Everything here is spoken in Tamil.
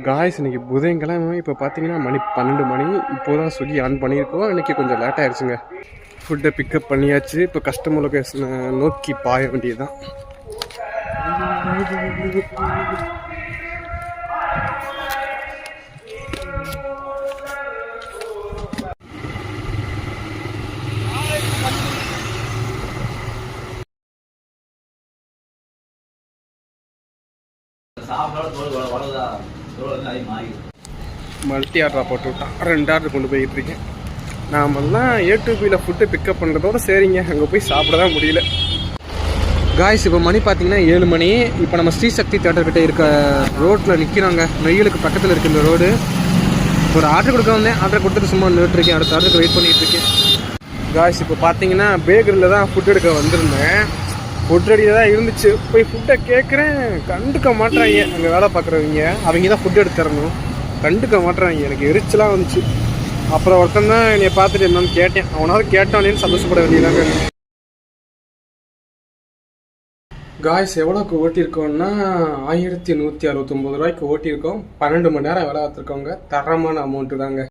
காய்ஸ் இன்னைக்கு புதன்கிழமை. இப்போ பார்த்தீங்கன்னா மணி 12 மணி. இப்போ தான் ஸ்விக்கி ஆன் பண்ணியிருக்கோம். இன்றைக்கி கொஞ்சம் லேட் ஆகிடுச்சுங்க. ஃபுட்டை பிக்கப் பண்ணியாச்சு. இப்போ கஸ்டமர் லொகேஷனை நோக்கி பாய வேண்டியது தான். மல்டி ஆர்டராக போட்டு விட்டான். 2 ஆர்டர் கொண்டு போய்கிட்டு இருக்கேன். நாமெல்லாம் A2Bயில் ஃபுட்டு பிக்கப் பண்ணுறதோட சரிங்க, அங்கே போய் சாப்பிட தான் முடியல. காய்ஸ் இப்போ மணி பார்த்தீங்கன்னா 7 மணி. இப்போ நம்ம ஸ்ரீசக்தி தேட்டர்கிட்ட இருக்க ரோட்டில் நிற்கிறாங்க. நொய்யலுக்கு பக்கத்தில் இருக்க இந்த ரோடு. ஒரு ஆர்டர் கொடுக்க வந்தேன். ஆர்டர் கொடுத்துட்டு சும்மா நின்றுட்டுருக்கேன். அடுத்த ஆர்டருக்கு வெயிட் பண்ணிகிட்டு இருக்கேன். காய்ஸ் இப்போ பார்த்தீங்கன்னா பேக்கரியில் தான் ஃபுட் எடுக்க வந்திருந்தேன். ஃபுட் ரெடியாக தான் இருந்துச்சு. போய் ஃபுட்டை கேட்குறேன், கண்டுக்க மாட்டுறாங்க. அங்கே வேலை பார்க்குறவங்க அவங்க தான் ஃபுட் எடுத்து தரணும், கண்டுக்க மாட்டுறாங்க. எனக்கு எரிச்சலாக வந்துச்சு. அப்புறம் ஒருத்தன் தான் என்னை பார்த்துட்டு என்னன்னு கேட்டேன். அவனாவது கேட்டானேன்னு சந்தோஷப்பட வேண்டியதாங்க. காய்ஸ் எவ்வளோக்கு ஓட்டியிருக்கோன்னா 1169 ரூபாய்க்கு ஓட்டியிருக்கோம். 12 மணி நேரம் வேலை பார்த்துருக்கோங்க. தரமான அமௌண்ட்டு தாங்க.